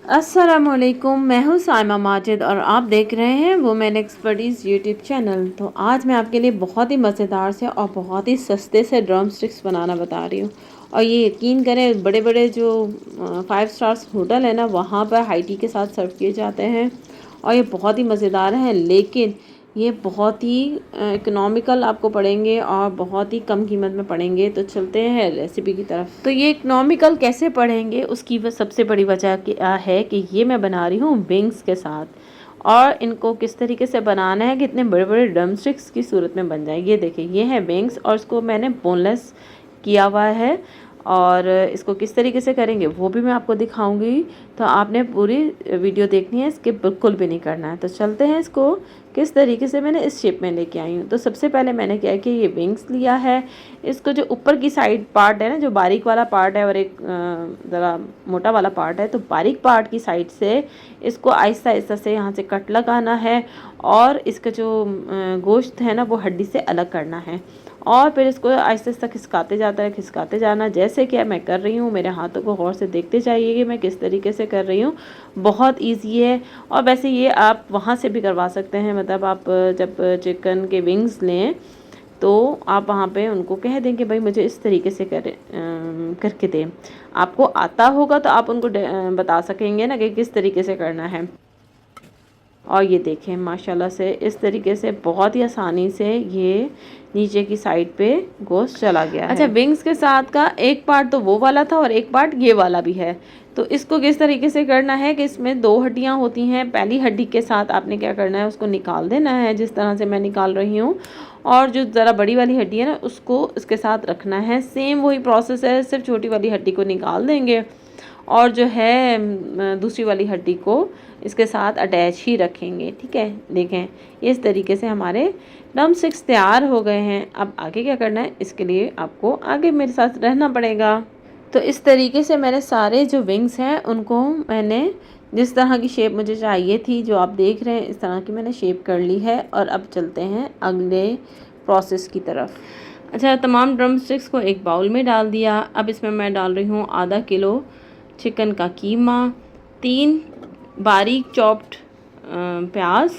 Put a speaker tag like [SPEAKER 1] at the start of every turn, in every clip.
[SPEAKER 1] अस्सलामुअलैकुम, मैं हूँ साइमा माजिद और आप देख रहे हैं वुमेन एक्सपर्टीज़ यूट्यूब चैनल। तो आज मैं आपके लिए बहुत ही मज़ेदार से और बहुत ही सस्ते से ड्रम स्टिक्स बनाना बता रही हूँ। और ये यकीन करें, बड़े बड़े जो 5 स्टार्स होटल है ना, वहाँ पर हाई टी के साथ सर्व किए जाते हैं। और ये बहुत ही मज़ेदार हैं, लेकिन ये बहुत ही इकोनॉमिकल आपको पड़ेंगे और बहुत ही कम कीमत में पड़ेंगे। तो चलते हैं रेसिपी की तरफ। तो ये इकोनॉमिकल कैसे पड़ेंगे, उसकी सबसे बड़ी वजह क्या है कि ये मैं बना रही हूँ विंग्स के साथ। और इनको किस तरीके से बनाना है कि इतने बड़े बड़े ड्रम स्टिक्स की सूरत में बन जाए। ये देखिए, ये है विंग्स और इसको मैंने बोनलेस किया हुआ है। और इसको किस तरीके से करेंगे वो भी मैं आपको दिखाऊंगी। तो आपने पूरी वीडियो देखनी है, स्किप बिल्कुल भी नहीं करना है। तो चलते हैं, इसको किस तरीके से मैंने इस शेप में लेके आई हूँ। तो सबसे पहले मैंने क्या है कि ये विंग्स लिया है। इसको जो ऊपर की साइड पार्ट है ना, जो बारीक वाला पार्ट है और एक ज़रा मोटा वाला पार्ट है, तो बारीक पार्ट की साइड से इसको आहिस्ता आहिस्ता से यहाँ से कट लगाना है। और इसका जो गोश्त है ना, वो हड्डी से अलग करना है। और फिर इसको आहिस्ता आहिस्ता खिसकाते जाना, जैसे कि मैं कर रही हूँ। मेरे हाथों को गौर से देखते जाइए कि मैं किस तरीके से कर रही हूँ। बहुत इजी है। और वैसे ये आप वहाँ से भी करवा सकते हैं, मतलब आप जब चिकन के विंग्स लें तो आप वहाँ पे उनको कह दें कि भाई मुझे इस तरीके से करके दें। आपको आता होगा तो आप उनको बता सकेंगे ना कि किस तरीके से करना है। और ये देखें, माशाल्लाह से इस तरीके से बहुत ही आसानी से ये नीचे की साइड पे गोश्त चला गया है। अच्छा, विंग्स के साथ का एक पार्ट तो वो वाला था और एक पार्ट ये वाला भी है। तो इसको किस तरीके से करना है कि इसमें 2 हड्डियां होती हैं। पहली हड्डी के साथ आपने क्या करना है, उसको निकाल देना है जिस तरह से मैं निकाल रही हूँ। और जो ज़रा बड़ी वाली हड्डी है ना, उसको इसके साथ रखना है। सेम वही प्रोसेस है, सिर्फ छोटी वाली हड्डी को निकाल देंगे और जो है दूसरी वाली हड्डी को इसके साथ अटैच ही रखेंगे। ठीक है, देखें इस तरीके से हमारे ड्रम स्टिक्स तैयार हो गए हैं। अब आगे क्या करना है, इसके लिए आपको आगे मेरे साथ रहना पड़ेगा। तो इस तरीके से मैंने सारे जो विंग्स हैं उनको मैंने जिस तरह की शेप मुझे चाहिए थी, जो आप देख रहे हैं, इस तरह की मैंने शेप कर ली है। और अब चलते हैं अगले प्रोसेस की तरफ। अच्छा, तमाम ड्रम स्टिक्स को एक बाउल में डाल दिया। अब इसमें मैं डाल रही हूँ आधा किलो चिकन का कीमा, 3 बारीक चॉप्ड प्याज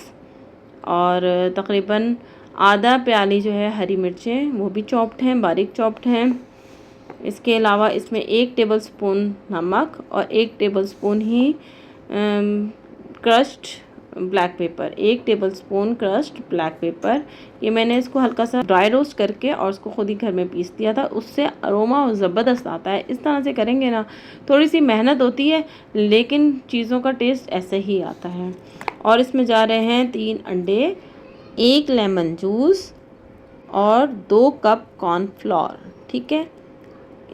[SPEAKER 1] और तकरीबन आधा प्याली जो है हरी मिर्चें, वो भी चॉप्ड हैं, बारीक चॉप्ड हैं। इसके अलावा इसमें 1 टेबलस्पून नमक और 1 टेबलस्पून ही crushed black pepper, 1 tablespoon crushed black pepper. ये मैंने इसको हल्का सा ड्राई रोस्ट करके और उसको खुद ही घर में पीस दिया था। उससे अरोमा ज़बरदस्त आता है। इस तरह से करेंगे ना, थोड़ी सी मेहनत होती है लेकिन चीज़ों का टेस्ट ऐसे ही आता है। और इसमें जा रहे हैं 3 अंडे, 1 लेमन जूस और 2 कप कॉर्नफ्लोर। ठीक है,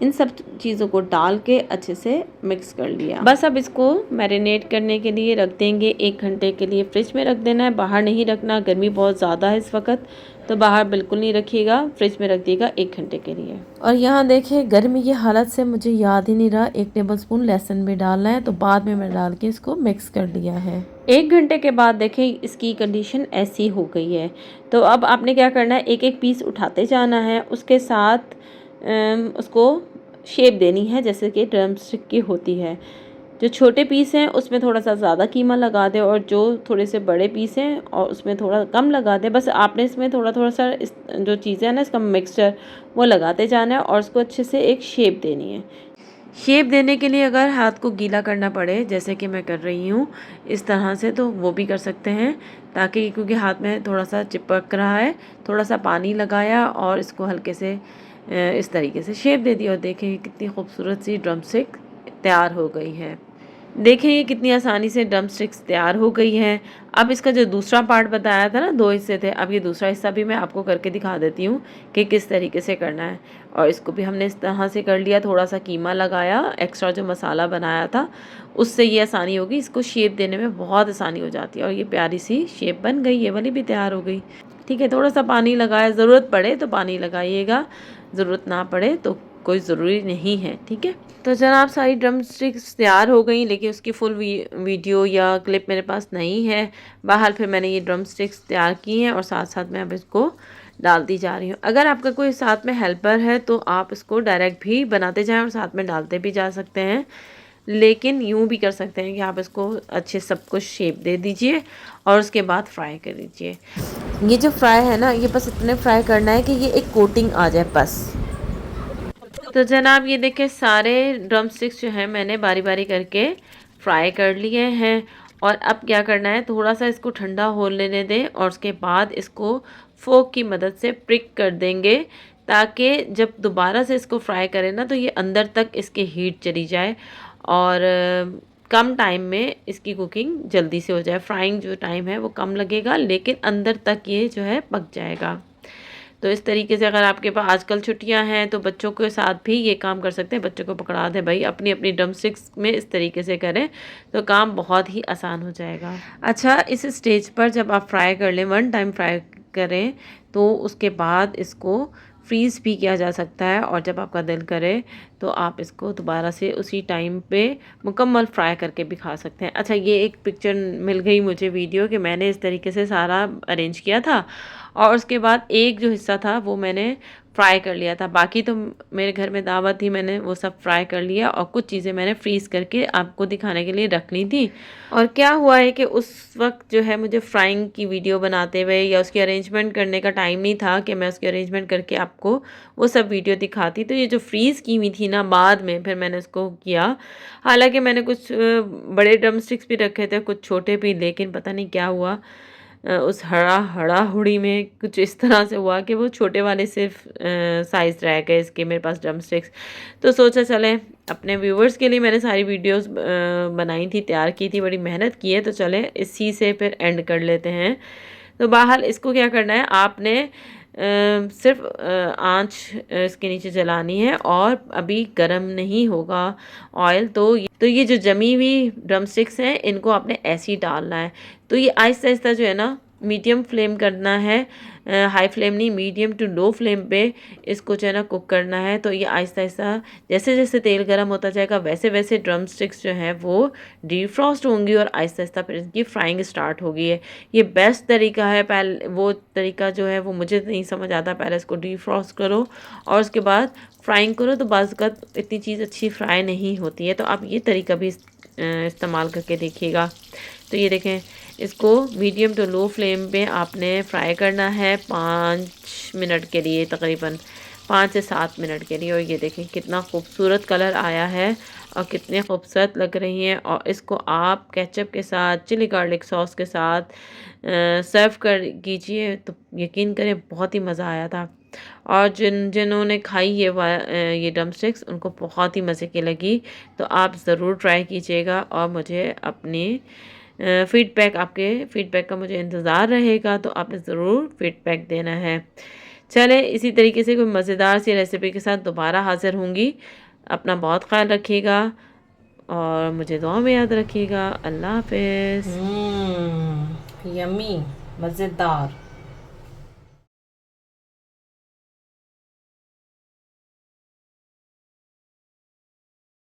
[SPEAKER 1] इन सब चीज़ों को डाल के अच्छे से मिक्स कर लिया। बस अब इसको मैरिनेट करने के लिए रख देंगे 1 घंटे के लिए। फ्रिज में रख देना है, बाहर नहीं रखना। गर्मी बहुत ज़्यादा है इस वक्त, तो बाहर बिल्कुल नहीं रखिएगा, फ्रिज में रख दिएगा 1 घंटे के लिए। और यहाँ देखिए, गर्मी की हालत से मुझे याद ही नहीं रहा 1 टेबलस्पून लहसुन भी डालना है, तो बाद में मैं डाल के इसको मिक्स कर लिया है। 1 घंटे के बाद देखें इसकी कंडीशन ऐसी हो गई है। तो अब आपने क्या करना है, एक एक पीस उठाते जाना है, उसके साथ उसको शेप देनी है जैसे कि ड्रम स्टिक की होती है। जो छोटे पीस हैं उसमें थोड़ा सा ज़्यादा कीमा लगा दे और जो थोड़े से बड़े पीस हैं और उसमें थोड़ा कम लगा दे। बस आपने इसमें थोड़ा थोड़ा सा इस जो चीज़ें हैं ना, इसका मिक्सचर वो लगाते जाना है और उसको अच्छे से एक शेप देनी है। शेप देने के लिए अगर हाथ को गीला करना पड़े, जैसे कि मैं कर रही हूँ इस तरह से, तो वो भी कर सकते हैं, ताकि क्योंकि हाथ में थोड़ा सा चिपक रहा है। थोड़ा सा पानी लगाया और इसको हल्के से इस तरीके से शेप दे दी। और देखें कितनी खूबसूरत सी ड्रम स्टिक तैयार हो गई है। देखें ये कितनी आसानी से ड्रम स्टिक्स तैयार हो गई हैं। अब इसका जो दूसरा पार्ट बताया था ना, 2 हिस्से थे, अब ये दूसरा हिस्सा भी मैं आपको करके दिखा देती हूँ कि किस तरीके से करना है। और इसको भी हमने इस तरह से कर लिया, थोड़ा सा कीमा लगाया, एक्स्ट्रा जो मसाला बनाया था उससे ये आसानी होगी। इसको शेप देने में बहुत आसानी हो जाती है और ये प्यारी सी शेप बन गई। ये वाली भी तैयार हो गई। ठीक है, थोड़ा सा पानी लगाया, ज़रूरत पड़े तो पानी लगाइएगा, ज़रूरत ना पड़े तो कोई ज़रूरी नहीं है। ठीक है, तो जनाब सारी ड्रम स्टिक्स तैयार हो गई, लेकिन उसकी फुल वीडियो या क्लिप मेरे पास नहीं है। बहरहाल फिर मैंने ये ड्रम स्टिक्स तैयार की हैं और साथ साथ मैं अब इसको डालती जा रही हूँ। अगर आपका कोई साथ में हेल्पर है तो आप इसको डायरेक्ट भी बनाते जाएं और साथ में डालते भी जा सकते हैं। लेकिन यूँ भी कर सकते हैं कि आप इसको अच्छे सब कुछ शेप दे दीजिए और उसके बाद फ्राई कर दीजिए। ये जो फ्राई है ना, ये बस इतने फ्राई करना है कि ये एक कोटिंग आ जाए बस। तो जनाब ये देखिए सारे ड्रम स्टिक्स जो हैं मैंने बारी बारी करके फ्राई कर लिए हैं। और अब क्या करना है, थोड़ा सा इसको ठंडा हो लेने दें और उसके बाद इसको फोक की मदद से प्रिक कर देंगे, ताकि जब दोबारा से इसको फ्राई करें ना तो ये अंदर तक इसकी हीट चली जाए और कम टाइम में इसकी कुकिंग जल्दी से हो जाए। फ्राइंग जो टाइम है वो कम लगेगा लेकिन अंदर तक ये जो है पक जाएगा। तो इस तरीके से अगर आपके पास आजकल छुट्टियां हैं तो बच्चों के साथ भी ये काम कर सकते हैं। बच्चों को पकड़ा दें भाई, अपनी अपनी ड्रम स्टिक्स में इस तरीके से करें तो काम बहुत ही आसान हो जाएगा। अच्छा, इस स्टेज पर जब आप फ्राई कर लें, वन टाइम फ्राई करें, तो उसके बाद इसको फ्रीज़ भी किया जा सकता है और जब आपका दिल करे तो आप इसको दोबारा से उसी टाइम पे मुकम्मल फ्राई करके भी खा सकते हैं। अच्छा, ये एक पिक्चर मिल गई मुझे वीडियो कि मैंने इस तरीके से सारा अरेंज किया था और उसके बाद एक जो हिस्सा था वो मैंने फ्राई कर लिया था। बाकी तो मेरे घर में दावत थी, मैंने वो सब फ्राई कर लिया और कुछ चीज़ें मैंने फ्रीज़ करके आपको दिखाने के लिए रख ली थी। और क्या हुआ है कि उस वक्त जो है मुझे फ्राइंग की वीडियो बनाते हुए या उसकी अरेंजमेंट करने का टाइम नहीं था कि मैं उसकी अरेंजमेंट करके आपको वो सब वीडियो दिखाती। तो ये जो फ्रीज़ की हुई थी ना, बाद में फिर मैंने उसको किया। हालांकि मैंने कुछ बड़े ड्रम स्टिक्स भी रखे थे, कुछ छोटे भी, लेकिन पता नहीं क्या हुआ, उस हड़ाहुड़ी में कुछ इस तरह से हुआ कि वो छोटे वाले सिर्फ साइज़ रह गए इसके मेरे पास ड्रम स्टिक्स। तो सोचा चले अपने व्यूवर्स के लिए मैंने सारी वीडियोस बनाई थी, तैयार की थी, बड़ी मेहनत की है, तो चले इसी से फिर एंड कर लेते हैं। तो बहरहाल इसको क्या करना है, आपने सिर्फ आंच इसके नीचे जलानी है और अभी गर्म नहीं होगा ऑयल। तो ये जो जमी हुई ड्रम स्टिक्स हैं इनको आपने ऐसे ही डालना है। तो ये आहिस्ता आहिस्ता जो है ना, मीडियम फ्लेम करना है, हाई फ्लेम नहीं, मीडियम टू लो फ्लेम पे इसको जो है ना कुक करना है। तो ये आहिस्ता आहिस्ता जैसे जैसे तेल गर्म होता जाएगा वैसे वैसे ड्रम स्टिक्स जो हैं वो डीफ्रॉस्ट होंगी और आहिस्ता आहिस्ता फिर इनकी फ्राइंग स्टार्ट होगी है। ये बेस्ट तरीका है। पहले वो तरीका जो है वो मुझे नहीं समझ आता, पहले इसको डीफ्रॉस्ट करो और उसके बाद फ्राइंग करो, तो बाज़ अवत इतनी चीज़ अच्छी फ्राई नहीं होती है। तो आप ये तरीका भी इस्तेमाल करके देखिएगा। तो ये देखें, इसको मीडियम टू लो फ्लेम पे आपने फ्राई करना है 5 मिनट के लिए, तकरीबन 5 से 7 मिनट के लिए। और ये देखें कितना खूबसूरत कलर आया है और कितने खूबसूरत लग रही हैं। और इसको आप केचप के साथ, चिली गार्लिक सॉस के साथ सर्व कर कीजिए तो यकीन करें बहुत ही मज़ा आया था। और जिन्होंने खाई ये ड्रम स्टिक्स उनको बहुत ही मज़े की लगी। तो आप ज़रूर ट्राई कीजिएगा और मुझे अपनी फ़ीडबैक, आपके फ़ीडबैक का मुझे इंतज़ार रहेगा। तो आपने ज़रूर फ़ीडबैक देना है। चलें, इसी तरीके से कोई मज़ेदार सी रेसिपी के साथ दोबारा हाज़िर होंगी। अपना बहुत ख्याल रखिएगा और मुझे दुआ में याद रखिएगा। अल्लाह हाफ़िज़।
[SPEAKER 2] यम्मी, मज़ेदार।